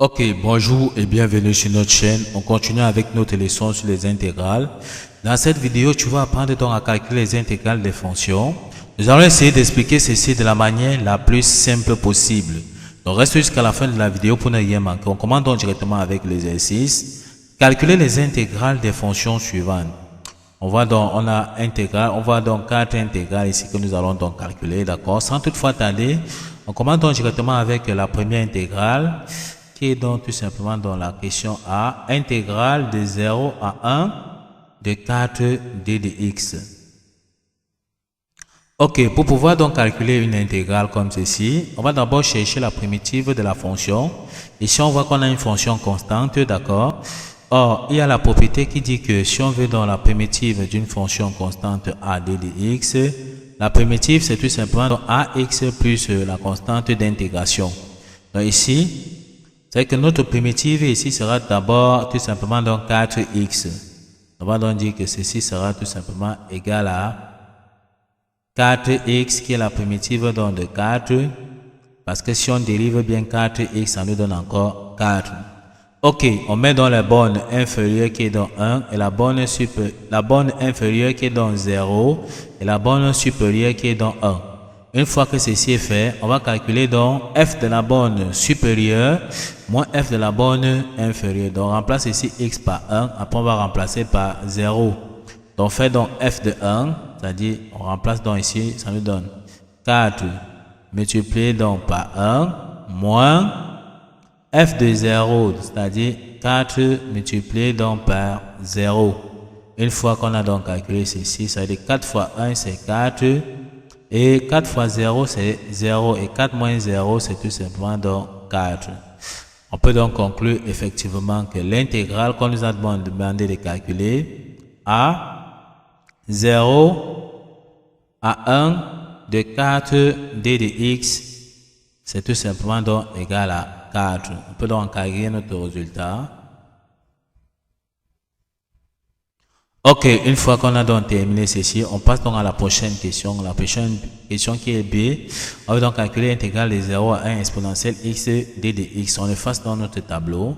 Ok, bonjour et bienvenue sur notre chaîne. On continue avec notre leçon sur les intégrales. Dans cette vidéo, tu vas apprendre donc à calculer les intégrales des fonctions. Nous allons essayer d'expliquer ceci de la manière la plus simple possible. Donc reste jusqu'à la fin de la vidéo pour ne rien manquer. On commence donc directement avec l'exercice. Calculer les intégrales des fonctions suivantes. On voit donc 4 intégrales ici que nous allons donc calculer, d'accord? Sans toutefois tarder, on commence donc directement avec la première intégrale, qui est donc tout simplement dans la question A, intégrale de 0 à 1 de 4 d de x. Ok, pour pouvoir donc calculer une intégrale comme ceci, on va d'abord chercher la primitive de la fonction. Ici, on voit qu'on a une fonction constante, d'accord? Or, il y a la propriété qui dit que si on veut dans la primitive d'une fonction constante a d de x, la primitive c'est tout simplement ax plus la constante d'intégration. Donc ici, c'est que notre primitive ici sera d'abord tout simplement donc 4x. On va donc dire que ceci sera tout simplement égal à 4x qui est la primitive donc de 4. Parce que si on dérive bien 4x, ça nous donne encore 4. Ok, on met dans la borne inférieure qui est dans 1 et la borne inférieure qui est dans 0 et la borne supérieure qui est dans 1. Une fois que ceci est fait, on va calculer donc f de la borne supérieure moins f de la borne inférieure. Donc on remplace ici x par 1, après on va remplacer par 0. Donc on fait donc f de 1, c'est-à-dire on remplace donc ici, ça nous donne 4 multiplié donc par 1 moins f de 0, c'est-à-dire 4 multiplié donc par 0. Une fois qu'on a donc calculé ceci, ça veut dire 4 fois 1 c'est 4 et 4 fois 0 c'est 0 et 4 moins 0 c'est tout simplement donc 4. On peut donc conclure effectivement que l'intégrale qu'on nous a demandé de calculer à 0 à 1 de 4 d de x, c'est tout simplement donc égal à 4. On peut donc calculer notre résultat. Ok, une fois qu'on a donc terminé ceci, on passe donc à la prochaine question. La prochaine question qui est B. On va donc calculer l'intégrale de 0 à 1 exponentielle x d de x. On efface dans notre tableau.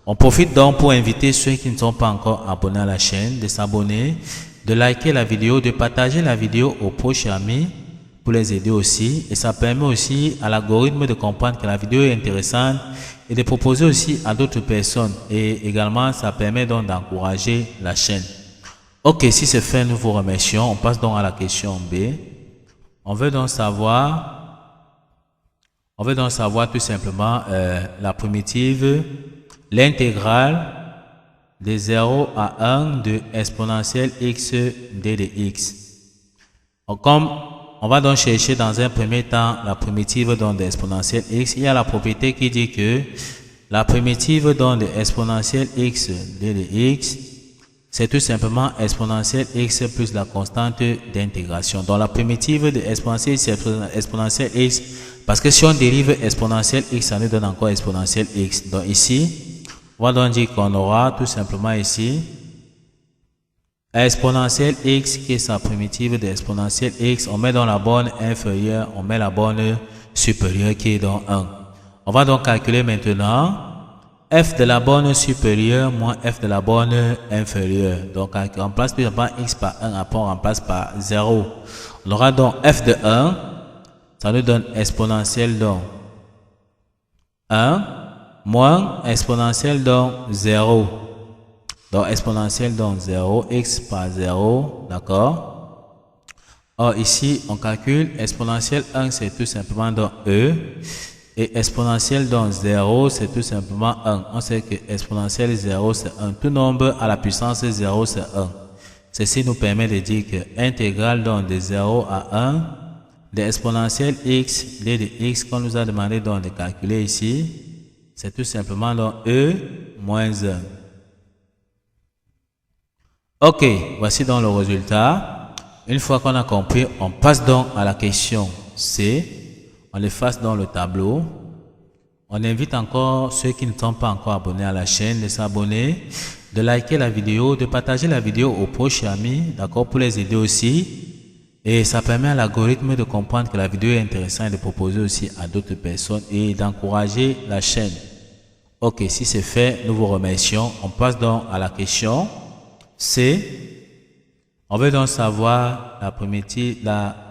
On profite donc pour inviter ceux qui ne sont pas encore abonnés à la chaîne de s'abonner, de liker la vidéo, de partager la vidéo aux proches amis pour les aider aussi. Et ça permet aussi à l'algorithme de comprendre que la vidéo est intéressante et de proposer aussi à d'autres personnes. Et également, ça permet donc d'encourager la chaîne. Ok, si c'est fait, nous vous remercions. On passe donc à la question B. On veut donc savoir tout simplement la primitive, l'intégrale de 0 à 1 de exponentielle x d de x. Comme on va donc chercher dans un premier temps la primitive donc de exponentielle x, il y a la propriété qui dit que la primitive donc de exponentielle x d de x, c'est tout simplement exponentielle x plus la constante d'intégration. Donc la primitive de exponentielle x, c'est exponentielle x, parce que si on dérive exponentielle x, ça nous donne encore exponentielle x. Donc ici, on va donc dire qu'on aura tout simplement ici exponentielle x qui est sa primitive de exponentielle x. On met dans la borne inférieure, on met la borne supérieure qui est dans 1. On va donc calculer maintenant f de la borne supérieure moins f de la borne inférieure. Donc, on remplace tout simplement x par 1, après on remplace par 0. On aura donc f de 1, ça nous donne exponentielle donc 1, moins exponentielle donc 0. Donc, exponentielle donc 0, x par 0, d'accord? Or, ici, on calcule exponentielle 1, c'est tout simplement donc e. Et exponentielle donc 0, c'est tout simplement 1. On sait que exponentielle 0, c'est 1. Tout nombre à la puissance 0, c'est 1. Ceci nous permet de dire que intégrale donc de 0 à 1 de exponentielle x d de x qu'on nous a demandé donc de calculer ici, c'est tout simplement donc e moins 1. Ok, voici donc le résultat. Une fois qu'on a compris, on passe donc à la question C. On l'efface dans le tableau. On invite encore ceux qui ne sont pas encore abonnés à la chaîne de s'abonner, de liker la vidéo, de partager la vidéo aux proches amis, d'accord, pour les aider aussi. Et ça permet à l'algorithme de comprendre que la vidéo est intéressante et de proposer aussi à d'autres personnes et d'encourager la chaîne. Ok, si c'est fait, nous vous remercions. On passe donc à la question C. On veut donc savoir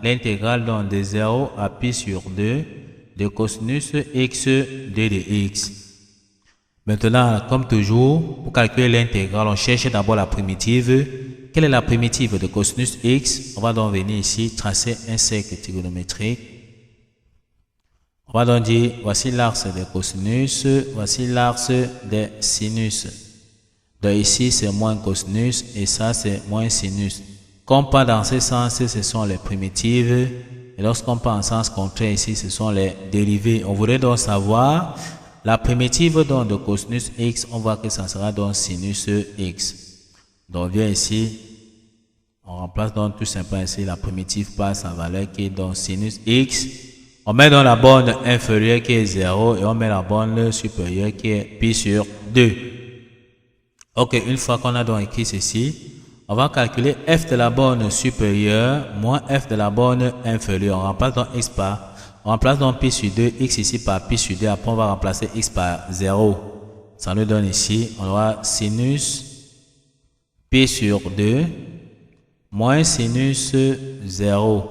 l'intégrale donc de 0 à pi sur 2 de cosinus x d de x. Maintenant, comme toujours, pour calculer l'intégrale, on cherche d'abord la primitive. Quelle est la primitive de cosinus x? On va donc venir ici tracer un cercle trigonométrique. On va donc dire, voici l'axe des cosinus, voici l'axe des sinus. Donc ici, c'est moins cosinus et ça, c'est moins sinus. Comme pas dans ce sens, ce sont les primitives. Et lorsqu'on part en sens contraire ici, ce sont les dérivées. On voudrait donc savoir la primitive donc de cosinus x. On voit que ça sera donc sinus x. Donc on vient ici, on remplace donc tout simplement ici la primitive par sa valeur qui est donc sinus x. On met dans la borne inférieure qui est 0 et on met la borne supérieure qui est pi sur 2. Ok, une fois qu'on a donc écrit ceci, on va calculer f de la borne supérieure moins f de la borne inférieure. On remplace donc x par, on remplace donc pi sur 2, x ici par pi sur 2. Après on va remplacer x par 0. Ça nous donne ici, on aura sinus pi sur 2 moins sinus 0.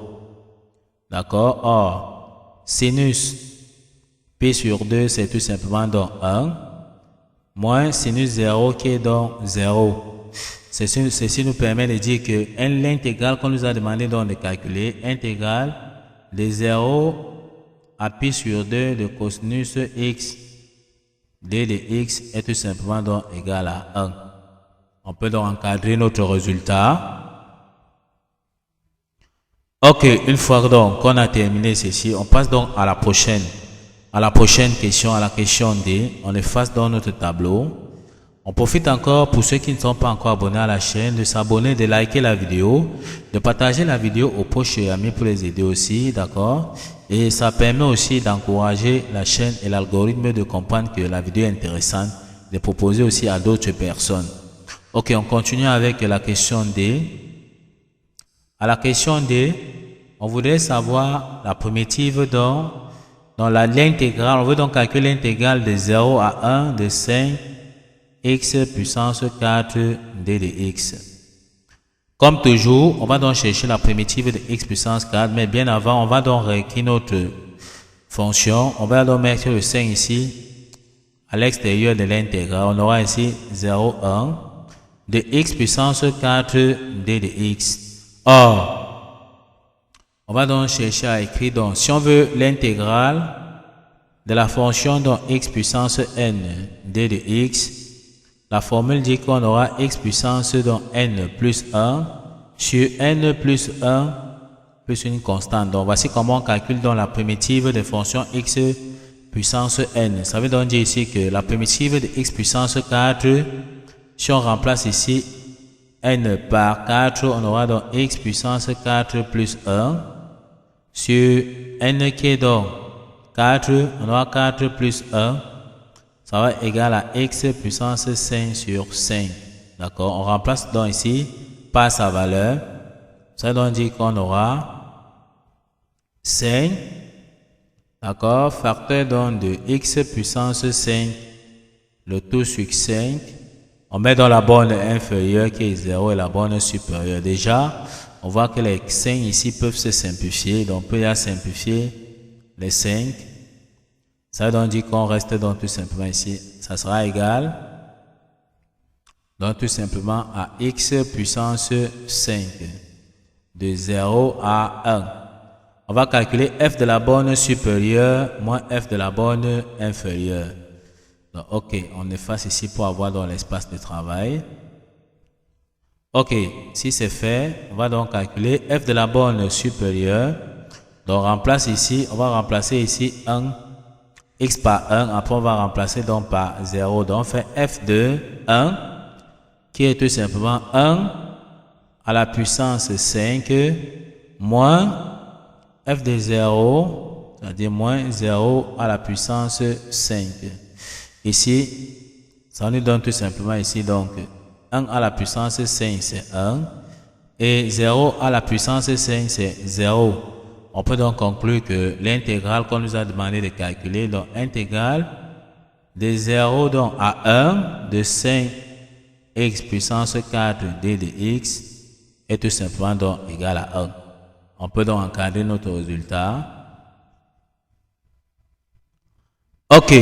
D'accord? Or, sinus pi sur 2 c'est tout simplement donc 1 moins sinus 0 qui est donc 0. Ceci nous permet de dire que l'intégrale qu'on nous a demandé donc de calculer, intégrale de 0 à pi sur 2 de cosinus x d de x est tout simplement donc égal à 1. On peut donc encadrer notre résultat. Ok, une fois donc qu'on a terminé ceci, on passe donc à la prochaine question, à la question D. On efface donc notre tableau. On profite encore pour ceux qui ne sont pas encore abonnés à la chaîne de s'abonner, de liker la vidéo, de partager la vidéo aux proches et amis pour les aider aussi, d'accord? Et ça permet aussi d'encourager la chaîne et l'algorithme de comprendre que la vidéo est intéressante, de proposer aussi à d'autres personnes. Ok, on continue avec la question D. À la question D, on voudrait savoir la primitive dans l'intégrale. On veut donc calculer l'intégrale de 0 à 1 de 5 x puissance 4 d de x. Comme toujours, on va donc chercher la primitive de x puissance 4, mais bien avant, on va donc réécrire notre fonction. On va donc mettre le 5 ici, à l'extérieur de l'intégrale. On aura ici 0, 1 de x puissance 4 d de x. Or, on va donc chercher à écrire, donc, si on veut l'intégrale de la fonction donc x puissance n d de x, la formule dit qu'on aura x puissance donc n plus 1 sur n plus 1 plus une constante. Donc voici comment on calcule donc la primitive de fonction x puissance n. Ça veut donc dire ici que la primitive de x puissance 4, si on remplace ici n par 4, on aura donc x puissance 4 plus 1 sur n qui est donc 4, on aura 4 plus 1. Ça va égal à x puissance 5 sur 5. D'accord? On remplace donc ici par sa valeur. Ça donc dit qu'on aura 5. D'accord? Facteur donc de x puissance 5. Le tout sur 5. On met dans la borne inférieure qui est 0 et la borne supérieure. Déjà, on voit que les 5 ici peuvent se simplifier. Donc, on peut y simplifier les 5. Ça donc dit qu'on reste donc tout simplement ici. Ça sera égal donc tout simplement à x puissance 5 de 0 à 1. On va calculer f de la borne supérieure moins f de la borne inférieure. Donc, ok, on efface ici pour avoir dans l'espace de travail. Ok, si c'est fait, on va donc calculer f de la borne supérieure. Donc on remplace ici, on va remplacer ici 1 x par 1, après on va remplacer donc par 0. Donc on fait f de 1 qui est tout simplement 1 à la puissance 5 moins f de 0, c'est-à-dire moins 0 à la puissance 5. Ici, ça nous donne tout simplement ici donc 1 à la puissance 5 c'est 1 et 0 à la puissance 5 c'est 0. On peut donc conclure que l'intégrale qu'on nous a demandé de calculer, donc intégrale de 0 donc à 1 de 5x puissance 4 d de x est tout simplement donc égal à 1. On peut donc encadrer notre résultat. Ok,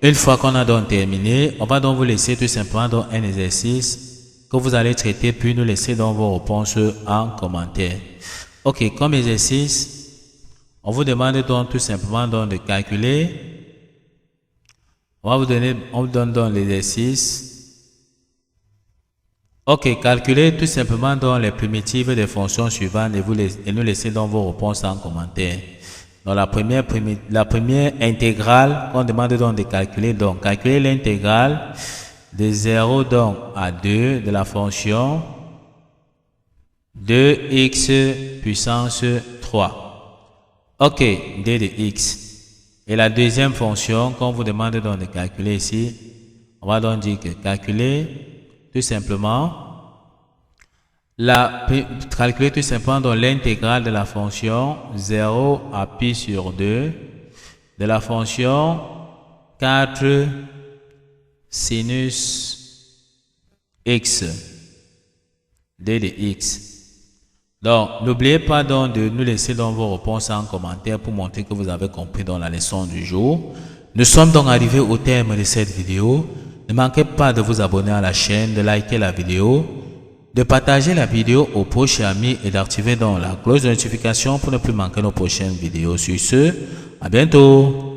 une fois qu'on a donc terminé, on va donc vous laisser tout simplement donc un exercice que vous allez traiter puis nous laisser donc vos réponses en commentaire. Ok, comme exercice, on vous demande donc tout simplement donc de calculer. On vous donne donc l'exercice. Ok, calculez tout simplement donc les primitives des fonctions suivantes et nous laisser donc vos réponses en commentaire. Donc la première intégrale qu'on demande donc de calculer, donc calculer l'intégrale de 0 donc à 2 de la fonction 2x puissance 3. Ok, d de x. Et la deuxième fonction qu'on vous demande donc de calculer ici, on va donc dire que calculer tout simplement donc l'intégrale de la fonction 0 à pi sur 2 de la fonction 4 sinus x d de x. Donc, n'oubliez pas donc de nous laisser dans vos réponses en commentaire pour montrer que vous avez compris dans la leçon du jour. Nous sommes donc arrivés au terme de cette vidéo. Ne manquez pas de vous abonner à la chaîne, de liker la vidéo, de partager la vidéo aux proches amis et d'activer donc la cloche de notification pour ne plus manquer nos prochaines vidéos. Sur ce, à bientôt.